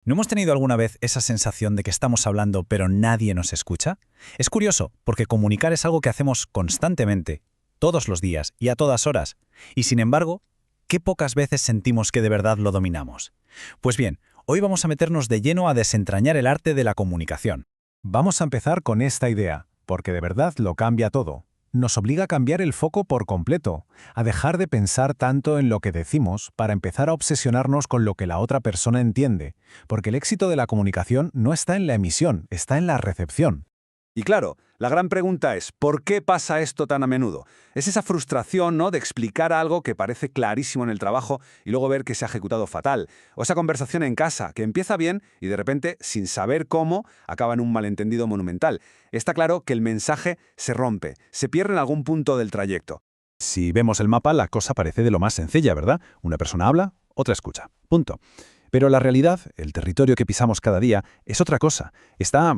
¿No hemos tenido alguna vez esa sensación de que estamos hablando pero nadie nos escucha? Es curioso, porque comunicar es algo que hacemos constantemente, todos los días y a todas horas. Y sin embargo, qué pocas veces sentimos que de verdad lo dominamos. Pues bien, hoy vamos a meternos de lleno a desentrañar el arte de la comunicación. Vamos a empezar con esta idea, porque de verdad lo cambia todo. Nos obliga a cambiar el foco por completo, a dejar de pensar tanto en lo que decimos para empezar a obsesionarnos con lo que la otra persona entiende, porque el éxito de la comunicación no está en la emisión, está en la recepción. Y claro, la gran pregunta es, ¿por qué pasa esto tan a menudo? Es esa frustración, ¿no?, de explicar algo que parece clarísimo en el trabajo y luego ver que se ha ejecutado fatal. O esa conversación en casa, que empieza bien y de repente, sin saber cómo, acaba en un malentendido monumental. Está claro que el mensaje se rompe, se pierde en algún punto del trayecto. Si vemos el mapa, la cosa parece de lo más sencilla, ¿verdad? Una persona habla, otra escucha. Punto. Pero la realidad, el territorio que pisamos cada día, es otra cosa. Está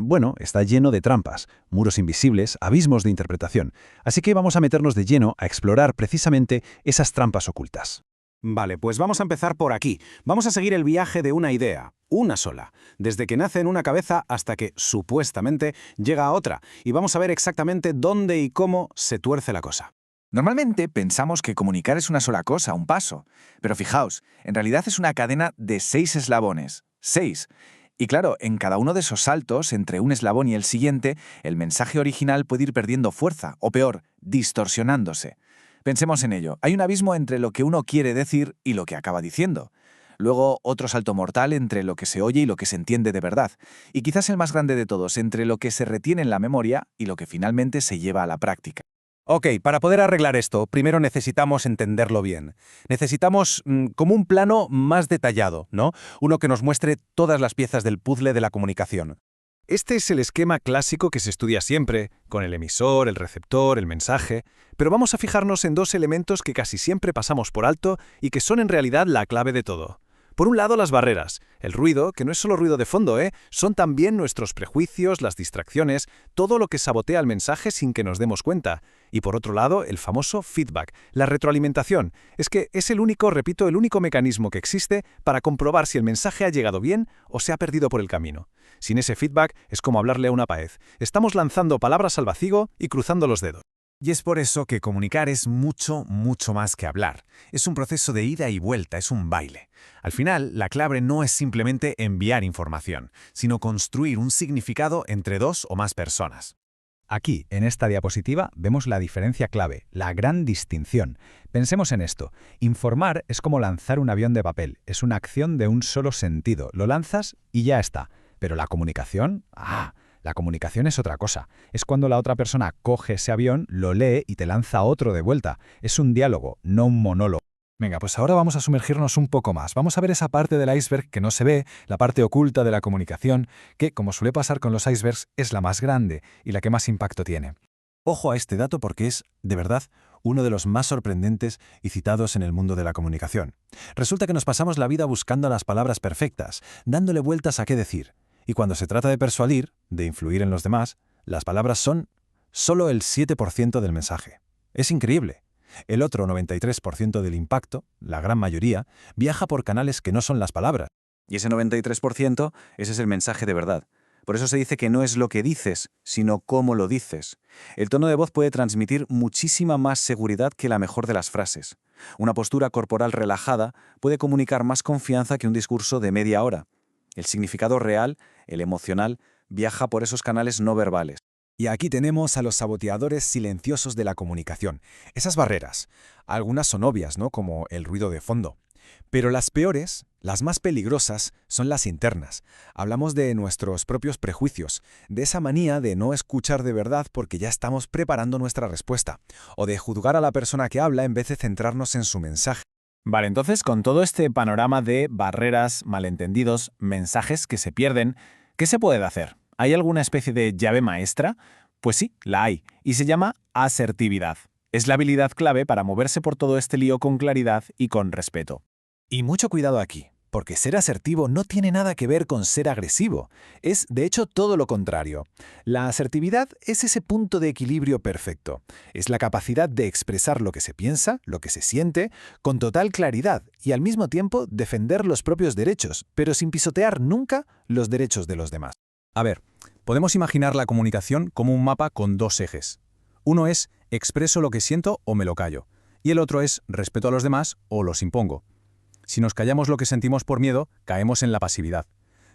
lleno de trampas, muros invisibles, abismos de interpretación. Así que vamos a meternos de lleno a explorar precisamente esas trampas ocultas. Vale, pues vamos a empezar por aquí. Vamos a seguir el viaje de una idea, una sola, desde que nace en una cabeza hasta que, supuestamente, llega a otra, y vamos a ver exactamente dónde y cómo se tuerce la cosa. Normalmente pensamos que comunicar es una sola cosa, un paso. Pero fijaos, en realidad es una cadena de 6 eslabones. 6. Y claro, en cada uno de esos saltos, entre un eslabón y el siguiente, el mensaje original puede ir perdiendo fuerza, o peor, distorsionándose. Pensemos en ello. Hay un abismo entre lo que uno quiere decir y lo que acaba diciendo. Luego, otro salto mortal entre lo que se oye y lo que se entiende de verdad. Y quizás el más grande de todos, entre lo que se retiene en la memoria y lo que finalmente se lleva a la práctica. Ok, para poder arreglar esto, primero necesitamos entenderlo bien. Necesitamos como un plano más detallado, ¿no? Uno que nos muestre todas las piezas del puzzle de la comunicación. Este es el esquema clásico que se estudia siempre, con el emisor, el receptor, el mensaje, pero vamos a fijarnos en dos elementos que casi siempre pasamos por alto y que son en realidad la clave de todo. Por un lado, las barreras. El ruido, que no es solo ruido de fondo, son también nuestros prejuicios, las distracciones, todo lo que sabotea el mensaje sin que nos demos cuenta. Y por otro lado, el famoso feedback, la retroalimentación. Es que es el único mecanismo que existe para comprobar si el mensaje ha llegado bien o se ha perdido por el camino. Sin ese feedback es como hablarle a una pared. Estamos lanzando palabras al vacío y cruzando los dedos. Y es por eso que comunicar es mucho, mucho más que hablar. Es un proceso de ida y vuelta, es un baile. Al final, la clave no es simplemente enviar información, sino construir un significado entre dos o más personas. Aquí, en esta diapositiva, vemos la diferencia clave, la gran distinción. Pensemos en esto. Informar es como lanzar un avión de papel. Es una acción de un solo sentido. Lo lanzas y ya está. Pero la comunicación, la comunicación es otra cosa. Es cuando la otra persona coge ese avión, lo lee y te lanza otro de vuelta. Es un diálogo, no un monólogo. Venga, pues ahora vamos a sumergirnos un poco más. Vamos a ver esa parte del iceberg que no se ve, la parte oculta de la comunicación, que, como suele pasar con los icebergs, es la más grande y la que más impacto tiene. Ojo a este dato porque es, de verdad, uno de los más sorprendentes y citados en el mundo de la comunicación. Resulta que nos pasamos la vida buscando las palabras perfectas, dándole vueltas a qué decir. Y cuando se trata de persuadir, de influir en los demás, las palabras son solo el 7% del mensaje. Es increíble. El otro 93% del impacto, la gran mayoría, viaja por canales que no son las palabras. Y ese 93%, ese es el mensaje de verdad. Por eso se dice que no es lo que dices, sino cómo lo dices. El tono de voz puede transmitir muchísima más seguridad que la mejor de las frases. Una postura corporal relajada puede comunicar más confianza que un discurso de media hora. El significado real, el emocional, viaja por esos canales no verbales. Y aquí tenemos a los saboteadores silenciosos de la comunicación, esas barreras. Algunas son obvias, ¿no?, como el ruido de fondo. Pero las peores, las más peligrosas, son las internas. Hablamos de nuestros propios prejuicios, de esa manía de no escuchar de verdad porque ya estamos preparando nuestra respuesta, o de juzgar a la persona que habla en vez de centrarnos en su mensaje. Vale, entonces, con todo este panorama de barreras, malentendidos, mensajes que se pierden, ¿qué se puede hacer? ¿Hay alguna especie de llave maestra? Pues sí, la hay, y se llama asertividad. Es la habilidad clave para moverse por todo este lío con claridad y con respeto. Y mucho cuidado aquí, porque ser asertivo no tiene nada que ver con ser agresivo. Es, de hecho, todo lo contrario. La asertividad es ese punto de equilibrio perfecto. Es la capacidad de expresar lo que se piensa, lo que se siente, con total claridad y al mismo tiempo defender los propios derechos, pero sin pisotear nunca los derechos de los demás. A ver, podemos imaginar la comunicación como un mapa con dos ejes. Uno es expreso lo que siento o me lo callo, y el otro es respeto a los demás o los impongo. Si nos callamos lo que sentimos por miedo, caemos en la pasividad.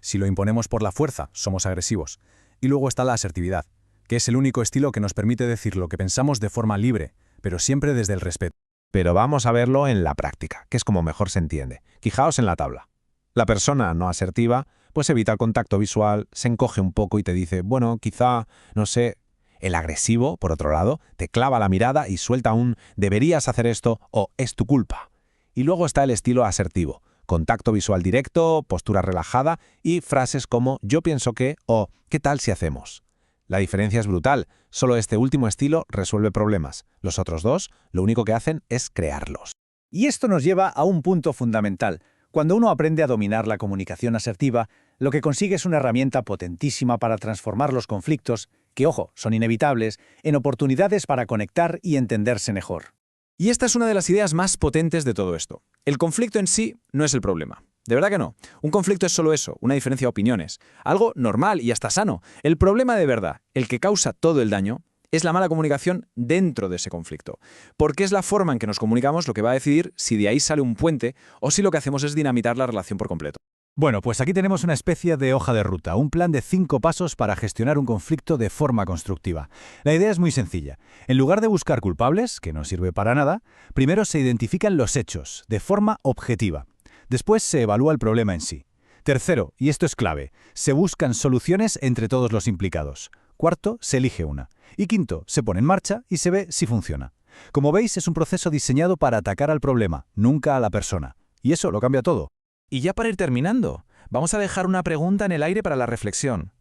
Si lo imponemos por la fuerza, somos agresivos. Y luego está la asertividad, que es el único estilo que nos permite decir lo que pensamos de forma libre, pero siempre desde el respeto. Pero vamos a verlo en la práctica, que es como mejor se entiende. Fijaos en la tabla. La persona no asertiva, pues evita el contacto visual, se encoge un poco y te dice, bueno, quizá, no sé. El agresivo, por otro lado, te clava la mirada y suelta un «deberías hacer esto» o «es tu culpa». Y luego está el estilo asertivo, contacto visual directo, postura relajada y frases como «yo pienso que» o «¿qué tal si hacemos?». La diferencia es brutal, solo este último estilo resuelve problemas. Los otros dos, lo único que hacen es crearlos. Y esto nos lleva a un punto fundamental. Cuando uno aprende a dominar la comunicación asertiva, lo que consigue es una herramienta potentísima para transformar los conflictos, que, ojo, son inevitables, en oportunidades para conectar y entenderse mejor. Y esta es una de las ideas más potentes de todo esto. El conflicto en sí no es el problema. De verdad que no. Un conflicto es solo eso, una diferencia de opiniones. Algo normal y hasta sano. El problema de verdad, el que causa todo el daño, es la mala comunicación dentro de ese conflicto. Porque es la forma en que nos comunicamos lo que va a decidir si de ahí sale un puente o si lo que hacemos es dinamitar la relación por completo. Bueno, pues aquí tenemos una especie de hoja de ruta, un plan de 5 pasos para gestionar un conflicto de forma constructiva. La idea es muy sencilla. En lugar de buscar culpables, que no sirve para nada, primero se identifican los hechos, de forma objetiva. Después se evalúa el problema en sí. Tercero, y esto es clave, se buscan soluciones entre todos los implicados. Cuarto, se elige una. Y quinto, se pone en marcha y se ve si funciona. Como veis, es un proceso diseñado para atacar al problema, nunca a la persona. Y eso lo cambia todo. Y ya para ir terminando, vamos a dejar una pregunta en el aire para la reflexión.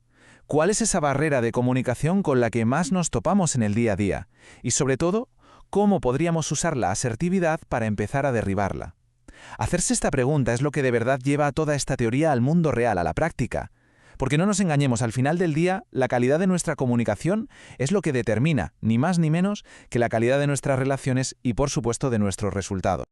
¿Cuál es esa barrera de comunicación con la que más nos topamos en el día a día? Y sobre todo, ¿cómo podríamos usar la asertividad para empezar a derribarla? Hacerse esta pregunta es lo que de verdad lleva a toda esta teoría al mundo real, a la práctica. Porque no nos engañemos, al final del día, la calidad de nuestra comunicación es lo que determina, ni más ni menos, que la calidad de nuestras relaciones y, por supuesto, de nuestros resultados.